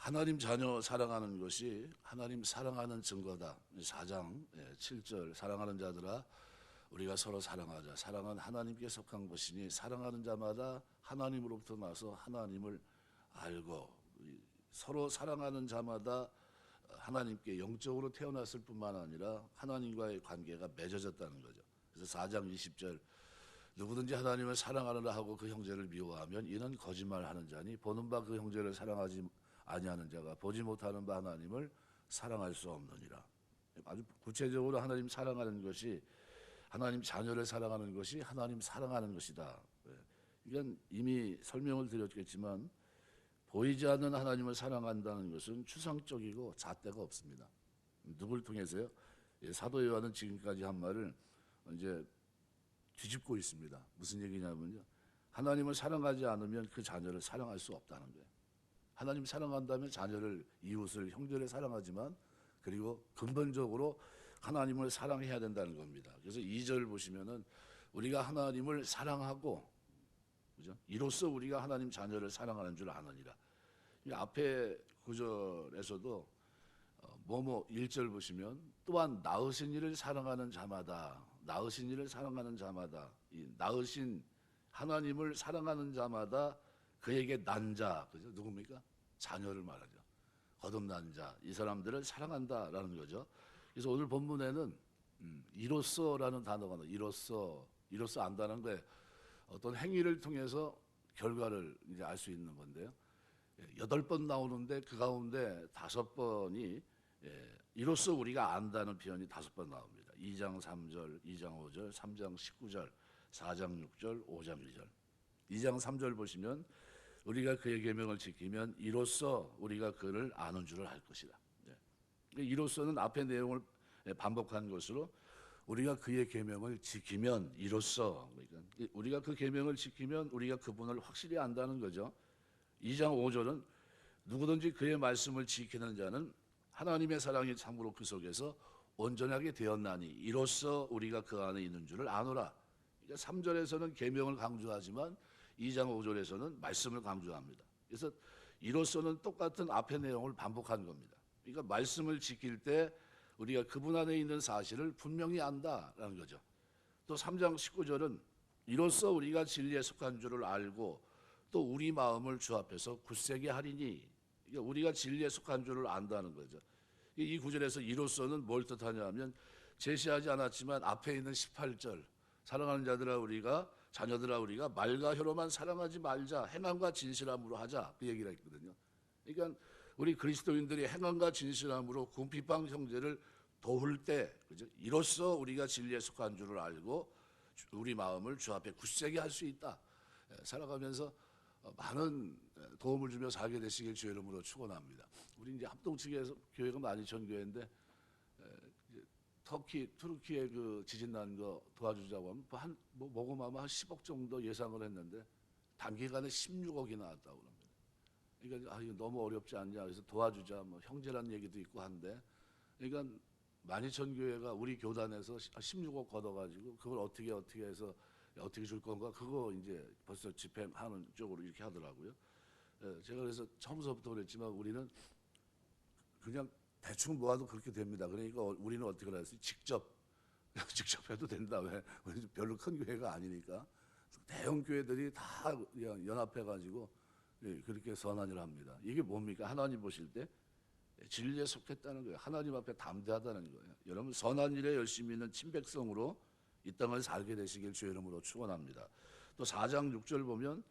하나님 자녀 사랑하는 것이 하나님 사랑하는 증거다. 4장 7절 사랑하는 자들아 우리가 서로 사랑하자. 사랑은 하나님께 속한 것이니 사랑하는 자마다 하나님으로부터 나서 하나님을 알고, 서로 사랑하는 자마다 하나님께 영적으로 태어났을 뿐만 아니라 하나님과의 관계가 맺어졌다는 거죠. 그래서 4장 20절 누구든지 하나님을 사랑하느라 하고 그 형제를 미워하면 이는 거짓말하는 자니 보는 바 그 형제를 사랑하지 아니하는 자가 보지 못하는 바 하나님을 사랑할 수 없느니라. 아주 구체적으로 하나님 사랑하는 것이, 하나님 자녀를 사랑하는 것이 하나님 사랑하는 것이다. 이건 이미 설명을 드렸겠지만 보이지 않는 하나님을 사랑한다는 것은 추상적이고 잣대가 없습니다. 누굴 통해서요? 사도 요한은 지금까지 한 말을 이제 뒤집고 있습니다. 무슨 얘기냐면요, 하나님을 사랑하지 않으면 그 자녀를 사랑할 수 없다는 거예요. 하나님 사랑한다면 자녀를, 이웃을, 형제를 사랑하지만 그리고 근본적으로 하나님을 사랑해야 된다는 겁니다. 그래서 2절 보시면은 우리가 하나님을 사랑하고, 그죠? 이로써 우리가 하나님 자녀를 사랑하는 줄 아느니라. 이 앞에 구절에서도 뭐뭐 1절 보시면 또한 낳으신 이를 사랑하는 자마다, 낳으신 이를 사랑하는 자마다, 이 낳으신 하나님을 사랑하는 자마다 그에게 난 자, 그죠? 누굽니까? 자녀를 말하죠. 거듭난 자, 이 사람들을 사랑한다라는 거죠. 그래서 오늘 본문에는 이로써라는 단어가 나와요. 이로써 안다는 게 어떤 행위를 통해서 결과를 이제 알 수 있는 건데요. 8번 나오는데 그 가운데 5번이 이로써 우리가 안다는 표현이 5번 나옵니다. 2장 3절, 2장 5절, 3장 19절, 4장 6절, 5장 1절. 2장 3절 보시면 우리가 그의 계명을 지키면 이로써 우리가 그를 아는 줄을 알 것이다. 이로써는 앞의 내용을 반복한 것으로 우리가 그의 계명을 지키면 이로써, 그러니까 우리가 그 계명을 지키면 우리가 그분을 확실히 안다는 거죠. 2장 5절은 누구든지 그의 말씀을 지키는 자는 하나님의 사랑이 참으로 그 속에서 온전하게 되었나니 이로써 우리가 그 안에 있는 줄을 아노라. 그러니까 3절에서는 계명을 강조하지만 2장 5절에서는 말씀을 강조합니다. 그래서 이로써는 똑같은 앞의 내용을 반복한 겁니다. 그러니까 말씀을 지킬 때 우리가 그분 안에 있는 사실을 분명히 안다라는 거죠. 또 3장 19절은 이로써 우리가 진리에 속한 줄을 알고 또 우리 마음을 주 앞에서 굳세게 하리니, 그러니까 우리가 진리에 속한 줄을 안다는 거죠. 이 구절에서 이로써는 뭘 뜻하냐 하면 제시하지 않았지만 앞에 있는 18절 사랑하는 자들아 우리가, 자녀들아 우리가 말과 혀로만 사랑하지 말자, 행함과 진실함으로 하자, 그 얘기가 있거든요. 그러니까 우리 그리스도인들이 행함과 진실함으로 궁핍한 형제를 도울 때, 그죠? 이로써 우리가 진리에 속한 줄을 알고 우리 마음을 주 앞에 굳세게 할 수 있다. 살아가면서 많은 도움을 주며 살게 되시길 주의 이름으로 축원합니다. 우리 이제 합동 측에서 교회가 12,000교회인데 투르키에 그 지진 난 거 도와주자고 하면 모금하면 한 10억 정도 예상을 했는데 단기간에 16억이 나왔다고 합니다. 그러니까 이거 너무 어렵지 않냐, 그래서 도와주자, 뭐 형제란 얘기도 있고 한데, 그러니까 12,000교회가 우리 교단에서 16억 걷어가지고 그걸 어떻게 해서 어떻게 줄 건가, 그거 이제 벌써 집행하는 쪽으로 이렇게 하더라고요. 제가 그래서 처음부터 그랬지만 우리는 그냥 대충 모아도 그렇게 됩니다. 그러니까 우리는 어떻게 했어요? 직접 해도 된다. 왜? 우리 별로 큰 교회가 아니니까 대형 교회들이 다 연합해가지고 그렇게 선한 일을 합니다. 이게 뭡니까? 하나님 보실 때 진리에 속했다는 거예요. 하나님 앞에 담대하다는 거예요. 여러분 선한 일에 열심히 있는 친백성으로 이 땅을 살게 되시길 주의 이름으로 축원합니다. 또 4장 6절 보면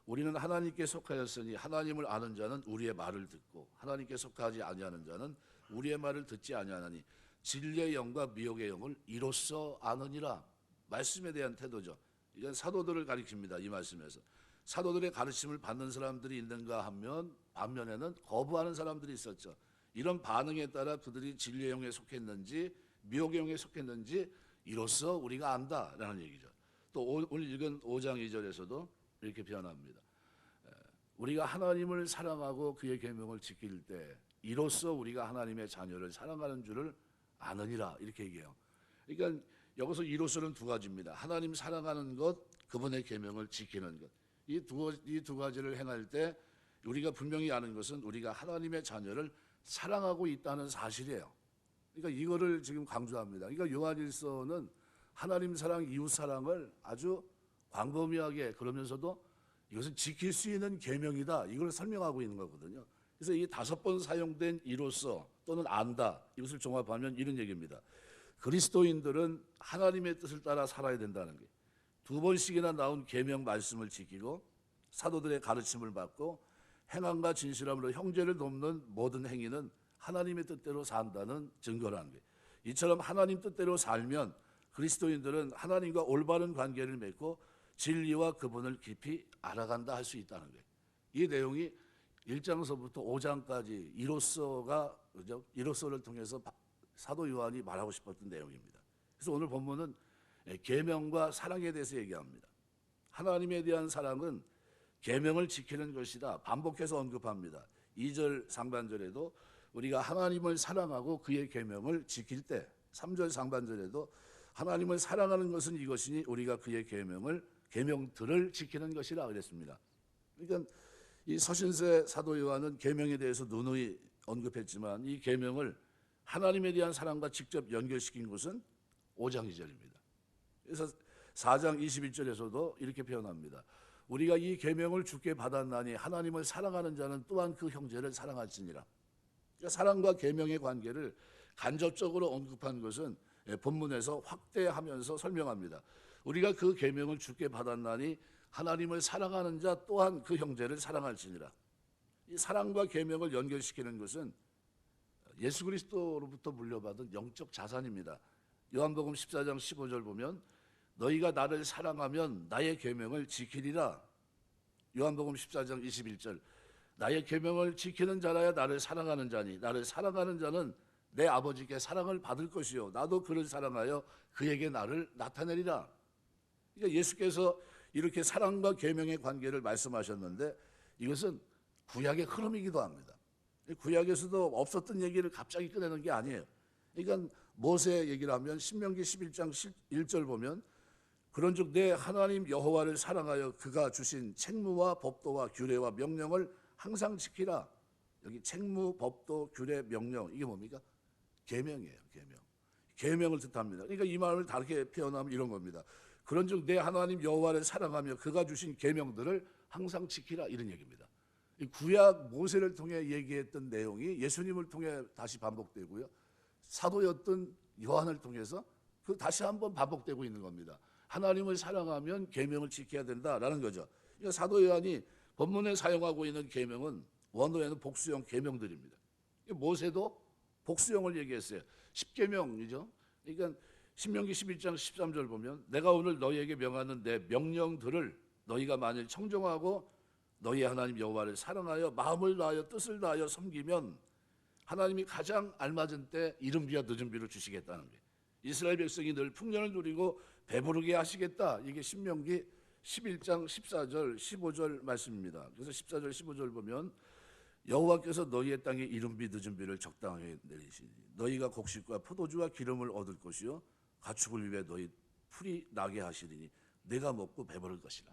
우리는 하나님께 속하였으니 하나님을 아는 자는 우리의 말을 듣고 하나님께 속하지 아니하는 자는 우리의 말을 듣지 아니하나니 진리의 영과 미혹의 영을 이로써 아느니라. 말씀에 대한 태도죠. 이건 사도들을 가리킵니다. 이 말씀에서 사도들의 가르침을 받는 사람들이 있는가 하면 반면에는 거부하는 사람들이 있었죠. 이런 반응에 따라 그들이 진리의 영에 속했는지 미혹의 영에 속했는지 이로써 우리가 안다라는 얘기죠. 또 오늘 읽은 5장 2절에서도 이렇게 표현합니다. 우리가 하나님을 사랑하고 그의 계명을 지킬 때 이로써 우리가 하나님의 자녀를 사랑하는 줄을 아느니라, 이렇게 얘기해요. 그러니까 여기서 이로써는 두 가지입니다. 하나님 사랑하는 것, 그분의 계명을 지키는 것. 이 두 가지를 행할 때 우리가 분명히 아는 것은 우리가 하나님의 자녀를 사랑하고 있다는 사실이에요. 그러니까 이거를 지금 강조합니다. 그러니까 요한일서는 하나님 사랑, 이웃 사랑을 아주 광범위하게 그러면서도 이것은 지킬 수 있는 계명이다, 이걸 설명하고 있는 거거든요. 그래서 이 5번 사용된 이로써 또는 안다, 이것을 종합하면 이런 얘기입니다. 그리스도인들은 하나님의 뜻을 따라 살아야 된다는 게, 2번씩이나 나온 계명 말씀을 지키고 사도들의 가르침을 받고 행함과 진실함으로 형제를 돕는 모든 행위는 하나님의 뜻대로 산다는 증거라는 게, 이처럼 하나님 뜻대로 살면 그리스도인들은 하나님과 올바른 관계를 맺고 진리와 그분을 깊이 알아간다 할 수 있다는 거예요. 이 내용이 1장서부터 5장까지 이로서를 통해서 사도 요한이 말하고 싶었던 내용입니다. 그래서 오늘 본문은 계명과 사랑에 대해서 얘기합니다. 하나님에 대한 사랑은 계명을 지키는 것이다, 반복해서 언급합니다. 2절 상반절에도 우리가 하나님을 사랑하고 그의 계명을 지킬 때, 3절 상반절에도 하나님을 사랑하는 것은 이것이니 우리가 그의 계명들을 지키는 것이라 그랬습니다. 그러니까 이 서신서의 사도 요한은 계명에 대해서 누누이 언급했지만 이 계명을 하나님에 대한 사랑과 직접 연결시킨 것은 5장 2절입니다. 그래서 4장 21절에서도 이렇게 표현합니다. 우리가 이 계명을 주께 받았나니 하나님을 사랑하는 자는 또한 그 형제를 사랑할지니라. 그러니까 사랑과 계명의 관계를 간접적으로 언급한 것은 본문에서 확대하면서 설명합니다. 우리가 그 계명을 주께 받았나니 하나님을 사랑하는 자 또한 그 형제를 사랑할지니라. 이 사랑과 계명을 연결시키는 것은 예수 그리스도로부터 물려받은 영적 자산입니다. 요한복음 14장 15절 보면 너희가 나를 사랑하면 나의 계명을 지키리라. 요한복음 14장 21절 나의 계명을 지키는 자라야 나를 사랑하는 자니 나를 사랑하는 자는 내 아버지께 사랑을 받을 것이요 나도 그를 사랑하여 그에게 나를 나타내리라. 그러니까 예수께서 이렇게 사랑과 계명의 관계를 말씀하셨는데 이것은 구약의 흐름이기도 합니다. 구약에서도 없었던 얘기를 갑자기 꺼내는 게 아니에요. 그러니까 모세 얘기를 하면 신명기 11장 1절 보면 그런즉 내 하나님 여호와를 사랑하여 그가 주신 책무와 법도와 규례와 명령을 항상 지키라. 여기 책무, 법도, 규례, 명령, 이게 뭡니까? 계명이에요. 계명을 뜻합니다. 그러니까 이 말을 다르게 표현하면 이런 겁니다. 그런즉 내 하나님 여호와를 사랑하며 그가 주신 계명들을 항상 지키라, 이런 얘기입니다. 구약 모세를 통해 얘기했던 내용이 예수님을 통해 다시 반복되고요, 사도였던 요한을 통해서 그 다시 한번 반복되고 있는 겁니다. 하나님을 사랑하면 계명을 지켜야 된다라는 거죠. 그러니까 사도 요한이 본문에 사용하고 있는 계명은 원어에는 복수형 계명들입니다. 모세도 복수형을 얘기했어요. 10계명이죠. 그러니까 신명기 11장 13절 보면 내가 오늘 너희에게 명하는 내 명령들을 너희가 만일 청정하고 너희 하나님 여호와를 사랑하여 마음을 다하여 뜻을 다하여 섬기면 하나님이 가장 알맞은 때 이른 비와 늦은 비를 주시겠다는 거예요. 이스라엘 백성이 늘 풍년을 누리고 배부르게 하시겠다. 이게 신명기 11장 14절 15절 말씀입니다. 그래서 14절 15절 보면 여호와께서 너희의 땅에 이른 비 늦은 비를 적당하게 내리시니 너희가 곡식과 포도주와 기름을 얻을 것이요 가축을 위해 너희 풀이 나게 하시리니 내가 먹고 배부를 것이라.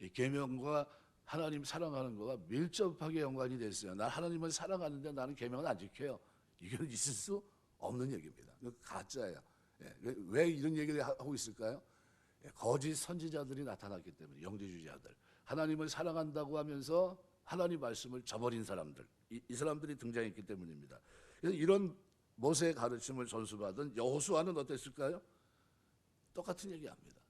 이 계명과 하나님 사랑하는 거가 밀접하게 연관이 됐어요. 난 하나님을 사랑하는데 나는 계명을 안 지켜요. 이건 있을 수 없는 얘기입니다. 가짜예요. 왜 이런 얘기를 하고 있을까요? 거짓 선지자들이 나타났기 때문에, 영지주의자들, 하나님을 사랑한다고 하면서 하나님 말씀을 저버린 사람들, 이 사람들이 등장했기 때문입니다. 그래서 이런 모세의 가르침을 전수받은 여호수아는 어땠을까요? 똑같은 얘기합니다.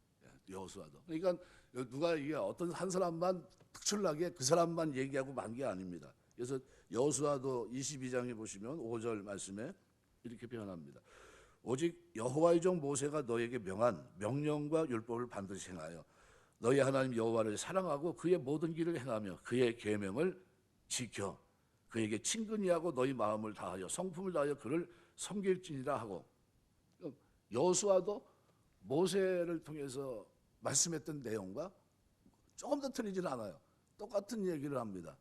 여호수아도. 그러니까 누가 이게 어떤 한 사람만 특출나게 그 사람만 얘기하고 만 게 아닙니다. 그래서 여호수아도 22장에 보시면 5절 말씀에 이렇게 표현합니다. 오직 여호와의 종 모세가 너에게 명한 명령과 율법을 반드시 행하여 너희 하나님 여호와를 사랑하고 그의 모든 길을 행하며 그의 계명을 지켜 그에게 친근히 하고 너희 마음을 다하여 성품을 다하여 그를 섬길지니라 하고, 여호수아도 모세를 통해서 말씀했던 내용과 조금 더 틀리지는 않아요. 똑같은 얘기를 합니다.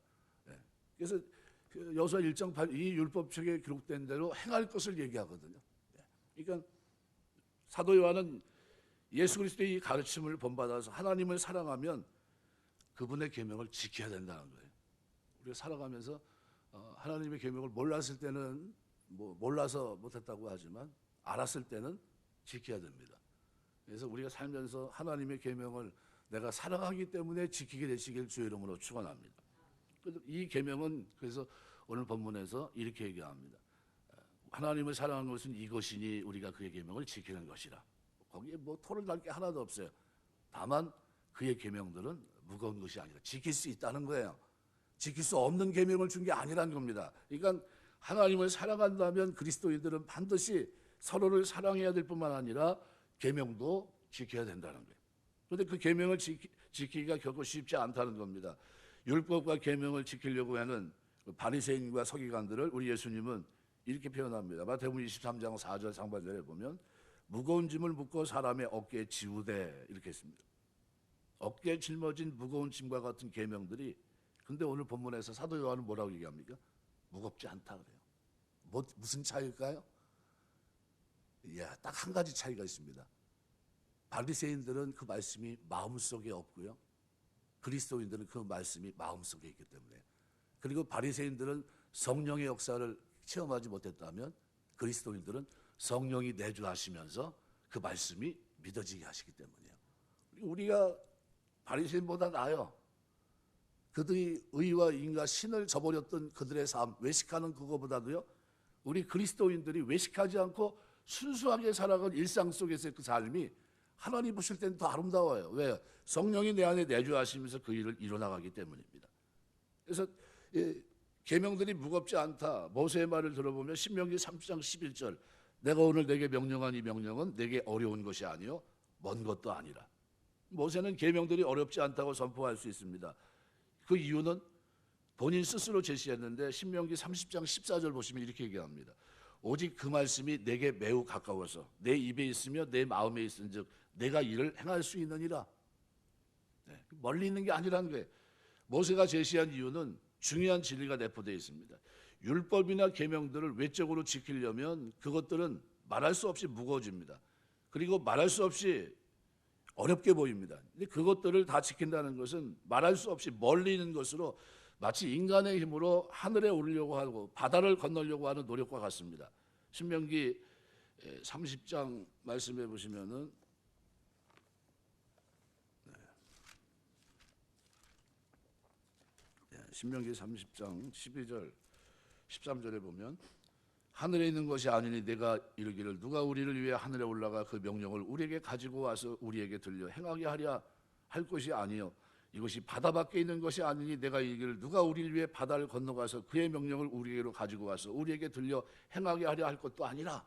그래서 여호수아 1장 8 이 율법책에 기록된 대로 행할 것을 얘기하거든요. 그러니까 사도 요한은 예수 그리스도의 이 가르침을 본받아서 하나님을 사랑하면 그분의 계명을 지켜야 된다는 거예요. 우리가 살아가면서 하나님의 계명을 몰랐을 때는 몰라서 못했다고 하지만 알았을 때는 지켜야 됩니다. 그래서 우리가 살면서 하나님의 계명을 내가 사랑하기 때문에 지키게 되시길 주의 이름으로 축원합니다. 이 계명은 그래서 오늘 본문에서 이렇게 얘기합니다. 하나님을 사랑하는 것은 이것이니 우리가 그의 계명을 지키는 것이라. 거기에 토를 달 게 하나도 없어요. 다만 그의 계명들은 무거운 것이 아니라 지킬 수 있다는 거예요. 지킬 수 없는 계명을 준 게 아니라는 겁니다. 그러니까 하나님을 사랑한다면 그리스도인들은 반드시 서로를 사랑해야 될 뿐만 아니라 계명도 지켜야 된다는 거예요. 그런데 그 계명을 지키기가 결코 쉽지 않다는 겁니다. 율법과 계명을 지키려고 하는 바리새인과 서기관들을 우리 예수님은 이렇게 표현합니다. 마태복음 23장 4절 상반절에 보면 무거운 짐을 묶어 사람의 어깨에 지우되 이렇게 했습니다. 어깨에 짊어진 무거운 짐과 같은 계명들이 근데 오늘 본문에서 사도 요한은 뭐라고 얘기합니까? 무겁지 않다 그래요. 무슨 차이일까요? 딱 한 가지 차이가 있습니다. 바리새인들은 그 말씀이 마음속에 없고요. 그리스도인들은 그 말씀이 마음속에 있기 때문에. 그리고 바리새인들은 성령의 역사를 체험하지 못했다면 그리스도인들은 성령이 내주하시면서 그 말씀이 믿어지게 하시기 때문이에요. 우리가 바리새인보다 나아요. 그들이 의와 인과 신을 저버렸던 그들의 삶, 외식하는 그거보다도요. 우리 그리스도인들이 외식하지 않고 순수하게 살아간 일상 속에서의 그 삶이 하나님 보실 때는 더 아름다워요. 왜요? 성령이 내 안에 내주하시면서 그 일을 이뤄나가기 때문입니다. 그래서 계명들이 무겁지 않다. 모세의 말을 들어보면 신명기 3장 11절 내가 오늘 내게 명령한 이 명령은 내게 어려운 것이 아니요 먼 것도 아니라. 모세는 계명들이 어렵지 않다고 선포할 수 있습니다. 그 이유는 본인 스스로 제시했는데 신명기 30장 14절 보시면 이렇게 얘기합니다. 오직 그 말씀이 내게 매우 가까워서 내 입에 있으며 내 마음에 있은즉 내가 이를 행할 수 있느니라. 멀리 있는 게 아니라는 거예요. 모세가 제시한 이유는 중요한 진리가 내포되어 있습니다. 율법이나 계명들을 외적으로 지키려면 그것들은 말할 수 없이 무거워집니다. 그리고 말할 수 없이 어렵게 보입니다. 근데 그것들을 다 지킨다는 것은 말할 수 없이 멀리 있는 것으로 마치 인간의 힘으로 하늘에 오르려고 하고 바다를 건너려고 하는 노력과 같습니다. 신명기 30장 말씀해 보시면은 신명기 30장 12절 13절에 보면 하늘에 있는 것이 아니니 내가 이르기를 누가 우리를 위해 하늘에 올라가 그 명령을 우리에게 가지고 와서 우리에게 들려 행하게 하랴 할 것이 아니요 이것이 바다 밖에 있는 것이 아니니 내가 이르기를 누가 우리를 위해 바다를 건너가서 그의 명령을 우리에게로 가지고 와서 우리에게 들려 행하게 하랴 할 것도 아니라.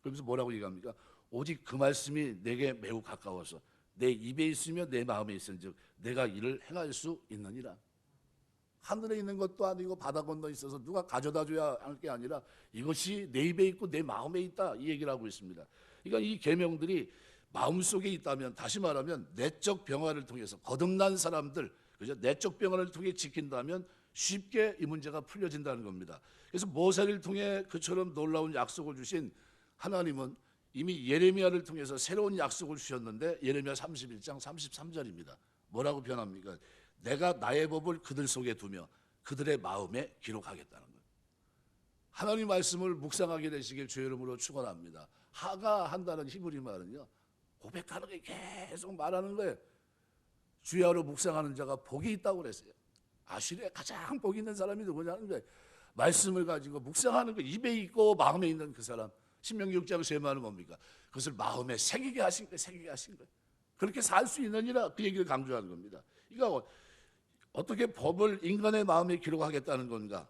그러면서 뭐라고 얘기합니까? 오직 그 말씀이 내게 매우 가까워서 내 입에 있으며 내 마음에 있은즉 내가 이를 행할 수 있느니라. 하늘에 있는 것도 아니고 바다 건너 있어서 누가 가져다 줘야 할 게 아니라 이것이 내 입에 있고 내 마음에 있다 이 얘기를 하고 있습니다. 그러니까 이 계명들이 마음속에 있다면 다시 말하면 내적 병화를 통해서 거듭난 사람들 그죠? 내적 병화를 통해 지킨다면 쉽게 이 문제가 풀려진다는 겁니다. 그래서 모세를 통해 그처럼 놀라운 약속을 주신 하나님은 이미 예레미야를 통해서 새로운 약속을 주셨는데 예레미야 31장 33절입니다. 뭐라고 표현합니까? 내가 나의 법을 그들 속에 두며 그들의 마음에 기록하겠다는 거예요. 하나님 말씀을 묵상하게 되시길 주의 이름으로 축원합니다. 하가 한다는 히브리 말은요. 고백하는 게 계속 말하는 거예요. 주야로 묵상하는 자가 복이 있다고 그랬어요. 아시리에 가장 복이 있는 사람이 누구냐는 거예요. 말씀을 가지고 묵상하는 거 입에 있고 마음에 있는 그 사람. 신명기 6장 세 말은 뭡니까? 그것을 마음에 새기게 하신 거예요. 새기게 하신 거예요. 그렇게 살 수 있느니라 그 얘기를 강조하는 겁니다. 그러니까 어떻게 법을 인간의 마음에 기록하겠다는 건가?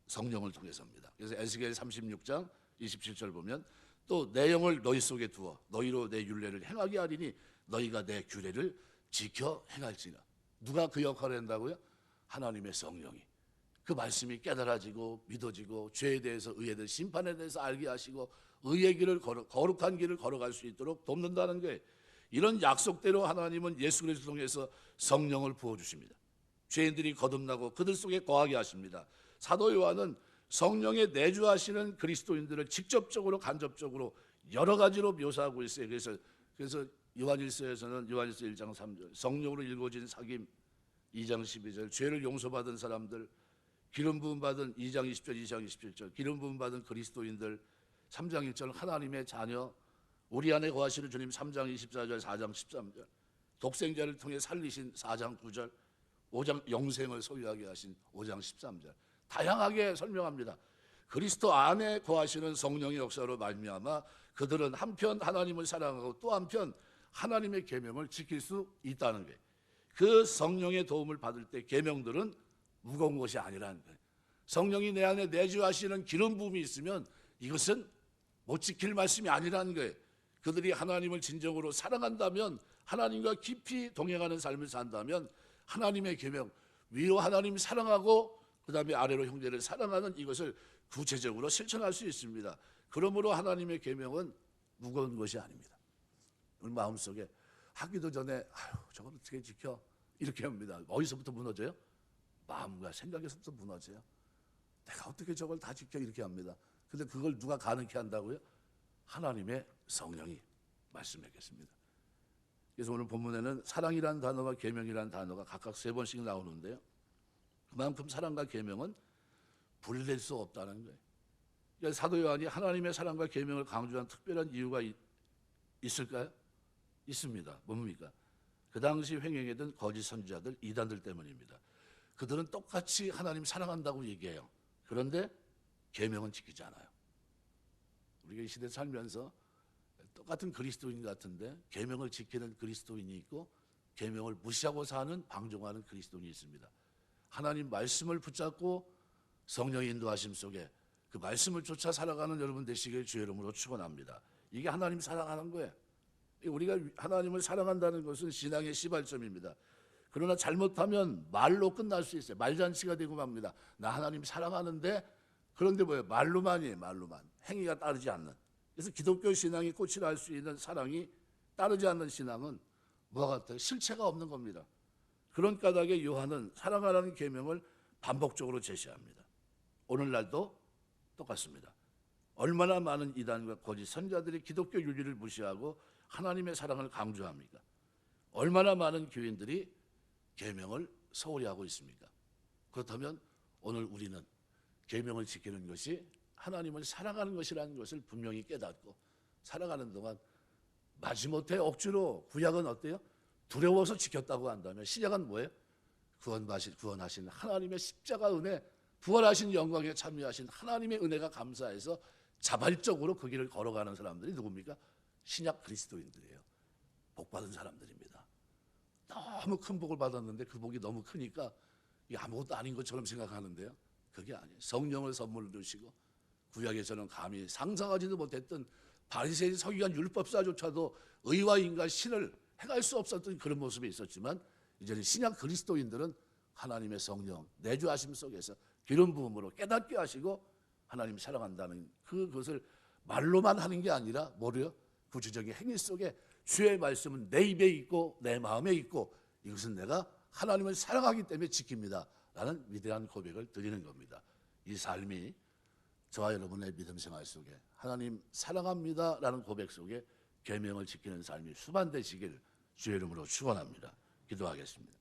성령을 통해서입니다. 그래서 에스겔 36장 27절 보면 또 내 영을 너희 속에 두어 너희로 내 율례를 행하게 하리니 너희가 내 규례를 지켜 행할지라. 누가 그 역할을 한다고요? 하나님의 성령이. 그 말씀이 깨달아지고 믿어지고 죄에 대해서 의에 대해서 심판에 대해서 알게 하시고 의의 길을 거룩한 길을 걸어갈 수 있도록 돕는다는 거예요. 이런 약속대로 하나님은 예수 그리스도를 통해서 성령을 부어주십니다. 죄인들이 거듭나고 그들 속에 거하게 하십니다. 사도 요한은 성령의 내주하시는 그리스도인들을 직접적으로 간접적으로 여러 가지로 묘사하고 있어요. 그래서 요한일서에서는 요한일서 1장 3절 성령으로 일궈진 사귐 2장 12절 죄를 용서받은 사람들 기름 부음 받은 2장 20절, 2장 27절, 기름 부음 받은 그리스도인들 3장 1절, 하나님의 자녀, 우리 안에 거하시는 주님 3장 24절, 4장 13절, 독생자를 통해 살리신 4장 9절, 5장 영생을 소유하게 하신 5장 13절, 다양하게 설명합니다. 그리스도 안에 거하시는 성령의 역사로 말미암아 그들은 한편 하나님을 사랑하고 또 한편 하나님의 계명을 지킬 수 있다는 거예요. 그 성령의 도움을 받을 때 계명들은 무거운 것이 아니라는 거예요. 성령이 내 안에 내주하시는 기름 부음이 있으면 이것은 못 지킬 말씀이 아니라는 거예요. 그들이 하나님을 진정으로 사랑한다면, 하나님과 깊이 동행하는 삶을 산다면 하나님의 계명, 위로 하나님 사랑하고 그 다음에 아래로 형제를 사랑하는 이것을 구체적으로 실천할 수 있습니다. 그러므로 하나님의 계명은 무거운 것이 아닙니다. 우리 마음속에 하기도 전에 저걸 어떻게 지켜? 이렇게 합니다. 어디서부터 무너져요? 마음과 생각에서부터 무너져요. 내가 어떻게 저걸 다 지켜? 이렇게 합니다. 근데 그걸 누가 가능케 한다고요? 하나님의 성령이 말씀하겠습니다. 그래서 오늘 본문에는 사랑이라는 단어와 계명이라는 단어가 각각 3번씩 나오는데요. 그만큼 사랑과 계명은 분리될 수 없다는 거예요. 그러니까 사도 요한이 하나님의 사랑과 계명을 강조한 특별한 이유가 있을까요? 있습니다. 뭡니까? 그 당시 횡행했던 거짓 선지자들, 이단들 때문입니다. 그들은 똑같이 하나님 사랑한다고 얘기해요. 그런데 계명은 지키지 않아요. 우리가 이 시대에 살면서 똑같은 그리스도인 같은데 계명을 지키는 그리스도인이 있고 계명을 무시하고 사는 방종하는 그리스도인이 있습니다. 하나님 말씀을 붙잡고 성령의 인도하심 속에 그 말씀을 쫓아 살아가는 여러분 되시길 주의 이름으로 축원합니다. 이게 하나님 사랑하는 거예요. 우리가 하나님을 사랑한다는 것은 신앙의 시발점입니다. 그러나 잘못하면 말로 끝날 수 있어요. 말잔치가 되고 맙니다. 나 하나님 사랑하는데, 그런데 뭐예요? 말로만이에요. 말로만. 행위가 따르지 않는. 그래서 기독교 신앙이 꽃이 날 수 있는 사랑이 따르지 않는 신앙은 뭐가 같아요? 실체가 없는 겁니다. 그런 까닭에 요한은 사랑하라는 계명을 반복적으로 제시합니다. 오늘날도 똑같습니다. 얼마나 많은 이단과 거짓 선자들이 기독교 윤리를 무시하고 하나님의 사랑을 강조합니까? 얼마나 많은 교인들이 계명을 소홀히 하고 있습니까? 그렇다면 오늘 우리는 계명을 지키는 것이 하나님을 사랑하는 것이라는 것을 분명히 깨닫고 살아가는 동안 마지못해 억지로, 구약은 어때요? 두려워서 지켰다고 한다면 신약은 뭐예요? 구원하신 하나님의 십자가 은혜, 부활하신 영광에 참여하신 하나님의 은혜가 감사해서 자발적으로 그 길을 걸어가는 사람들이 누굽니까? 신약 그리스도인들이에요. 복받은 사람들입니다. 너무 큰 복을 받았는데 그 복이 너무 크니까 이게 아무것도 아닌 것처럼 생각하는데요. 그게 아니에요. 성령을 선물로 주시고 구약에서는 감히 상상하지도 못했던 바리새인 서기관 율법사조차도 의와 인과 신을 행할 수 없었던 그런 모습이 있었지만 이제는 신약 그리스도인들은 하나님의 성령 내주하심 속에서 기름 부음으로 깨닫게 하시고 하나님 사랑한다는 그것을 말로만 하는 게 아니라 뭐래요? 구체적인 행위 속에 주의 말씀은 내 입에 있고 내 마음에 있고 이것은 내가 하나님을 사랑하기 때문에 지킵니다 라는 위대한 고백을 드리는 겁니다. 이 삶이 저와 여러분의 믿음 생활 속에 하나님 사랑합니다 라는 고백 속에 계명을 지키는 삶이 수반되시길 주의 이름으로 축원합니다. 기도하겠습니다.